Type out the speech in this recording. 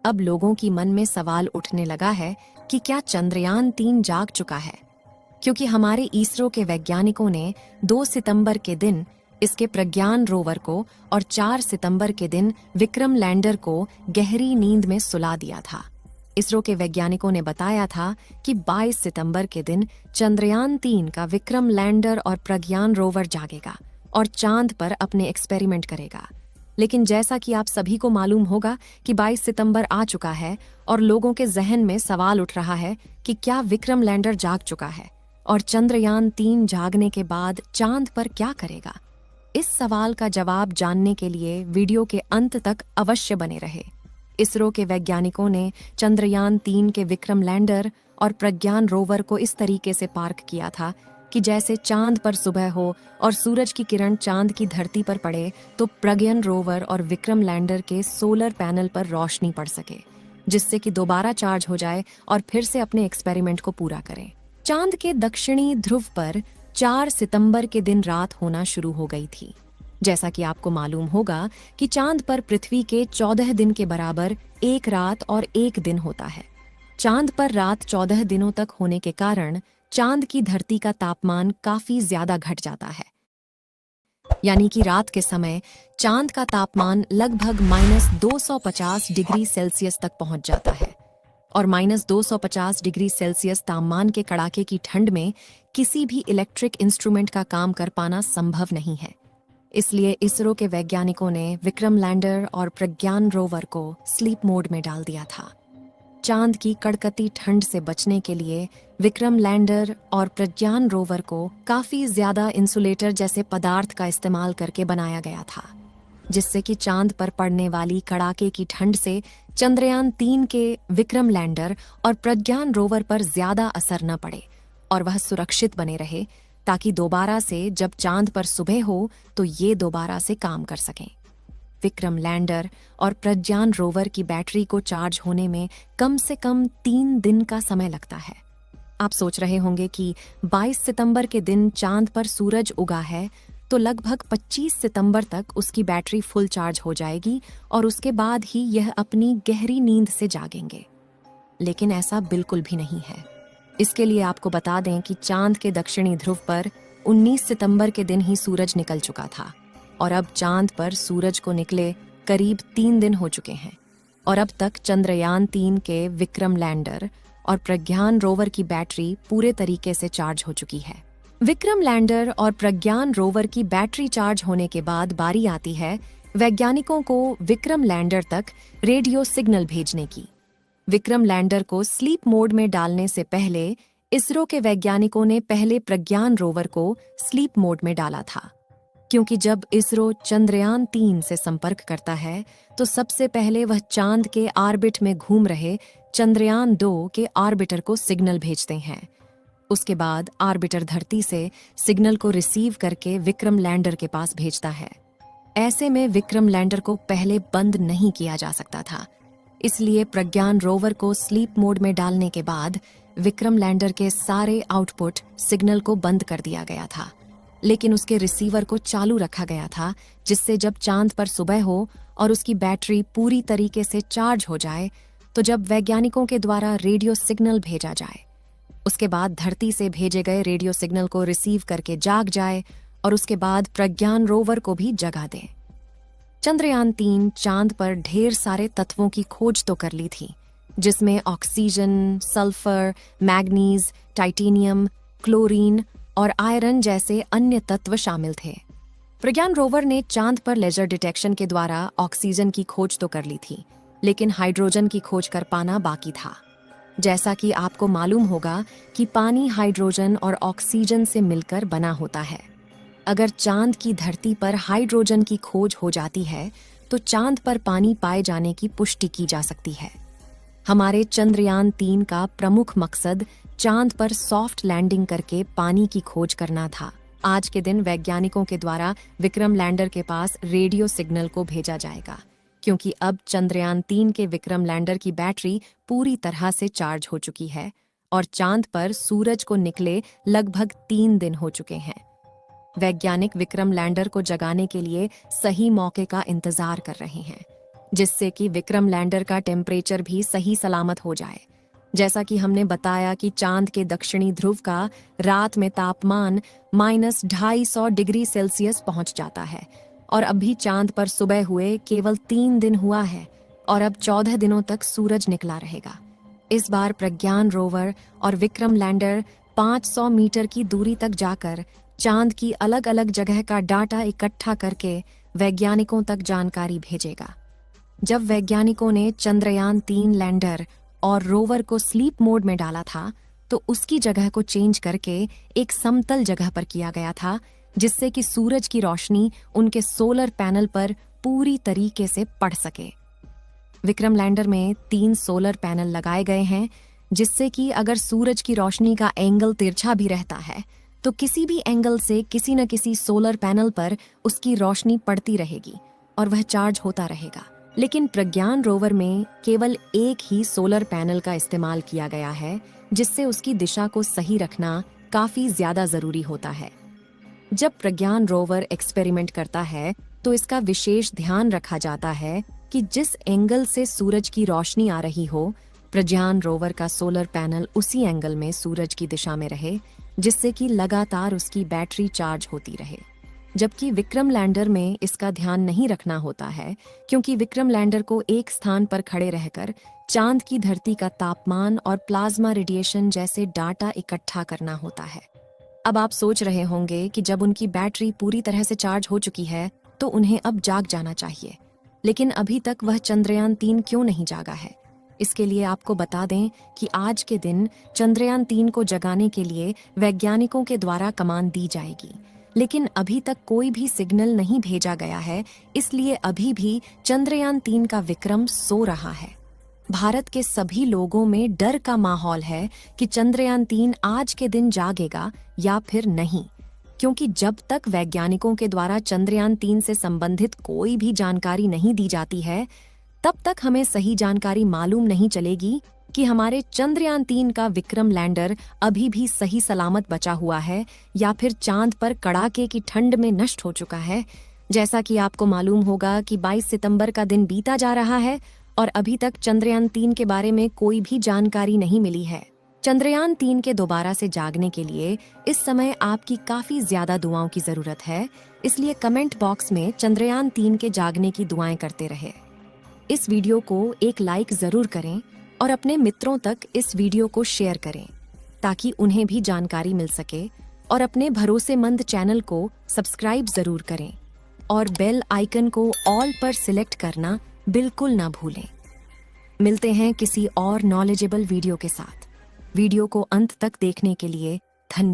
अब लोगों की मन में सवाल उठने लगा है कि क्या चंद्रयान 3 जाग चुका है, क्योंकि हमारे इसरो के वैज्ञानिकों ने 2 सितंबर के दिन इसके प्रज्ञान रोवर को और 4 सितंबर के दिन विक्रम लैंडर को गहरी नींद में सुला दिया था। इसरो के वैज्ञानिकों ने बताया था कि 22 सितंबर के दिन चंद्रयान 3 का विक्रम लैंडर और प्रज्ञान रोवर जागेगा और चांद पर अपने एक्सपेरिमेंट करेगा। लेकिन जैसा कि आप सभी को मालूम होगा कि 22 सितंबर आ चुका है और लोगों के जहन में सवाल उठ रहा है कि क्या विक्रम लैंडर जाग चुका है और चंद्रयान 3 जागने के बाद चांद पर क्या करेगा। इस सवाल का जवाब जानने के लिए वीडियो के अंत तक अवश्य बने रहे। इसरो के वैज्ञानिकों ने चंद्रयान 3 के विक्रम लैंडर और प्रज्ञान रोवर को इस तरीके से पार्क किया था कि जैसे चांद पर सुबह हो और सूरज की किरण चांद की धरती पर पड़े तो प्रज्ञान रोवर और विक्रम लैंडर के सोलर पैनल पर रोशनी पड़ सके, जिससे कि दोबारा चार्ज हो जाए और फिर से अपने एक्सपेरिमेंट को पूरा करें। चांद के दक्षिणी ध्रुव पर 4 सितंबर के दिन रात होना शुरू हो गई थी। जैसा कि आपको मालूम होगा कि चांद पर पृथ्वी के 14 दिन के बराबर एक रात और एक दिन होता है। चांद पर रात 14 दिनों तक होने के कारण चांद की धरती का तापमान काफी ज्यादा घट जाता है, यानी कि रात के समय चांद का तापमान लगभग -250 डिग्री सेल्सियस तक पहुंच जाता है और -250 डिग्री सेल्सियस तापमान के कड़ाके की ठंड में किसी भी इलेक्ट्रिक इंस्ट्रूमेंट का काम कर पाना संभव नहीं है। इसलिए इसरो के वैज्ञानिकों ने विक्रम लैंडर और प्रज्ञान रोवर को स्लीप मोड में डाल दिया था। चांद की कड़कती ठंड से बचने के लिए विक्रम लैंडर और प्रज्ञान रोवर को काफी ज्यादा इंसुलेटर जैसे पदार्थ का इस्तेमाल करके बनाया गया था, जिससे कि चांद पर पड़ने वाली कड़ाके की ठंड से चंद्रयान 3 के विक्रम लैंडर और प्रज्ञान रोवर पर ज्यादा असर न पड़े और वह सुरक्षित बने रहे, ताकि दोबारा से जब चांद पर सुबह हो तो ये दोबारा से काम कर सकें। विक्रम लैंडर और प्रज्ञान रोवर की बैटरी को चार्ज होने में कम से कम 3 दिन का समय लगता है। आप सोच रहे होंगे कि 22 सितंबर के दिन चांद पर सूरज उगा है तो लगभग 25 सितंबर तक उसकी बैटरी फुल चार्ज हो जाएगी और उसके बाद ही यह अपनी गहरी नींद से जागेंगे। लेकिन ऐसा बिल्कुल भी नहीं है। इसके लिए आपको बता दें कि चांद के दक्षिणी ध्रुव पर 19 सितंबर के दिन ही सूरज निकल चुका था और अब चांद पर सूरज को निकले करीब 3 दिन हो चुके हैं और अब तक चंद्रयान 3 के विक्रम लैंडर और प्रज्ञान रोवर की बैटरी पूरे तरीके से चार्ज हो चुकी है। विक्रम लैंडर और प्रज्ञान रोवर की बैटरी चार्ज होने के बाद बारी आती है वैज्ञानिकों को विक्रम लैंडर तक रेडियो सिग्नल भेजने की। विक्रम लैंडर को स्लीप मोड में डालने से पहले इसरो के वैज्ञानिकों ने पहले प्रज्ञान रोवर को स्लीप मोड में डाला था, क्योंकि जब इसरो चंद्रयान 3 से संपर्क करता है तो सबसे पहले वह चांद के ऑर्बिट में घूम रहे चंद्रयान 2 के ऑर्बिटर को सिग्नल भेजते हैं। उसके बाद ऑर्बिटर धरती से सिग्नल को रिसीव करके विक्रम लैंडर के पास भेजता है। ऐसे में विक्रम लैंडर को पहले बंद नहीं किया जा सकता था, इसलिए प्रज्ञान रोवर को स्लीप मोड में डालने के बाद विक्रम लैंडर के सारे आउटपुट सिग्नल को बंद कर दिया गया था, लेकिन उसके रिसीवर को चालू रखा गया था, जिससे जब चांद पर सुबह हो और उसकी बैटरी पूरी तरीके से चार्ज हो जाए तो जब वैज्ञानिकों के द्वारा रेडियो सिग्नल भेजा जाए, उसके बाद धरती से भेजे गए रेडियो सिग्नल को रिसीव करके जाग जाए और उसके बाद प्रज्ञान रोवर को भी जगा दे। चंद्रयान 3 चांद पर ढेर सारे तत्वों की खोज तो कर ली थी, जिसमें oxygen, sulphur, manganese, titanium, chlorine और आयरन जैसे अन्य तत्व शामिल थे। प्रज्ञान रोवर ने चांद पर लेजर डिटेक्शन के द्वारा ऑक्सीजन की खोज तो कर ली थी, लेकिन हाइड्रोजन की खोज कर पाना बाकी था। जैसा कि आपको मालूम होगा कि पानी हाइड्रोजन और ऑक्सीजन से मिलकर बना होता है। अगर चांद की धरती पर हाइड्रोजन की खोज हो जाती है तो चांद पर पानी पाए जाने की पुष्टि की जा सकती है। हमारे चंद्रयान 3 का प्रमुख मकसद चांद पर सॉफ्ट लैंडिंग करके पानी की खोज करना था। आज के दिन वैज्ञानिकों के द्वारा विक्रम लैंडर के पास रेडियो सिग्नल को भेजा जाएगा, क्योंकि अब चंद्रयान 3 के विक्रम लैंडर की बैटरी पूरी तरह से चार्ज हो चुकी है और चांद पर सूरज को निकले लगभग 3 दिन हो चुके हैं। वैज्ञानिक विक्रम लैंडर को जगाने के लिए सही मौके का इंतजार कर रहे हैं। जिससे कि विक्रम लैंडर का टेम्परेचर भी सही सलामत हो जाए। जैसा कि हमने बताया कि चांद के दक्षिणी ध्रुव का रात में तापमान -250 डिग्री सेल्सियस पहुंच जाता है और अभी चांद पर सुबह हुए केवल 3 दिन हुआ है और अब 14 दिनों तक सूरज निकला रहेगा। इस बार प्रज्ञान रोवर और विक्रम लैंडर 500 मीटर की दूरी तक जाकर चांद की अलग अलग जगह का डाटा इकट्ठा करके वैज्ञानिकों तक जानकारी भेजेगा। जब वैज्ञानिकों ने चंद्रयान-3 लैंडर और रोवर को स्लीप मोड में डाला था तो उसकी जगह को चेंज करके एक समतल जगह पर किया गया था, जिससे कि सूरज की रोशनी उनके सोलर पैनल पर पूरी तरीके से पड़ सके। विक्रम लैंडर में 3 सोलर पैनल लगाए गए हैं, जिससे कि अगर सूरज की रोशनी का एंगल तिरछा भी रहता है तो किसी भी एंगल से किसी न किसी सोलर पैनल पर उसकी रोशनी पड़ती रहेगी और वह चार्ज होता रहेगा। लेकिन प्रज्ञान रोवर में केवल एक ही सोलर पैनल का इस्तेमाल किया गया है, जिससे उसकी दिशा को सही रखना काफी ज्यादा जरूरी होता है। जब प्रज्ञान रोवर एक्सपेरिमेंट करता है तो इसका विशेष ध्यान रखा जाता है कि जिस एंगल से सूरज की रोशनी आ रही हो, प्रज्ञान रोवर का सोलर पैनल उसी एंगल में सूरज की दिशा में रहे, जिससे कि लगातार उसकी बैटरी चार्ज होती रहे। जबकि विक्रम लैंडर में इसका ध्यान नहीं रखना होता है, क्योंकि विक्रम लैंडर को एक स्थान पर खड़े रहकर चांद की धरती का तापमान और प्लाज्मा रेडिएशन जैसे डाटा इकट्ठा करना होता है। अब आप सोच रहे होंगे कि जब उनकी बैटरी पूरी तरह से चार्ज हो चुकी है तो उन्हें अब जाग जाना चाहिए, लेकिन अभी तक वह चंद्रयान-3 क्यों नहीं जागा है? इसके लिए आपको बता दें कि आज के दिन चंद्रयान-3 को जगाने के लिए वैज्ञानिकों के द्वारा कमांड दी जाएगी, लेकिन अभी तक कोई भी सिग्नल नहीं भेजा गया है, इसलिए अभी भी चंद्रयान-3 का विक्रम सो रहा है। भारत के सभी लोगों में डर का माहौल है कि चंद्रयान-3 आज के दिन जागेगा या फिर नहीं, क्योंकि जब तक वैज्ञानिकों के द्वारा चंद्रयान-3 से संबंधित कोई भी जानकारी नहीं दी जाती है, तब तक हमें सही जानकारी मालूम नहीं चलेगी कि हमारे चंद्रयान-3 का विक्रम लैंडर अभी भी सही सलामत बचा हुआ है या फिर चांद पर कड़ाके की ठंड में नष्ट हो चुका है। जैसा कि आपको मालूम होगा कि 22 सितंबर का दिन बीता जा रहा है और अभी तक चंद्रयान-3 के बारे में कोई भी जानकारी नहीं मिली है। चंद्रयान-3 के दोबारा से जागने के लिए इस समय आपकी काफी ज्यादा दुआओं की जरूरत है, इसलिए कमेंट बॉक्स में चंद्रयान-3 के जागने की दुआएं करते रहे। इस वीडियो को एक लाइक जरूर करें और अपने मित्रों तक इस वीडियो को शेयर करें, ताकि उन्हें भी जानकारी मिल सके, और अपने भरोसेमंद चैनल को सब्सक्राइब जरूर करें और बेल आइकन को ऑल पर सिलेक्ट करना बिल्कुल ना भूलें। मिलते हैं किसी और नॉलेजेबल वीडियो के साथ। वीडियो को अंत तक देखने के लिए धन्यवाद।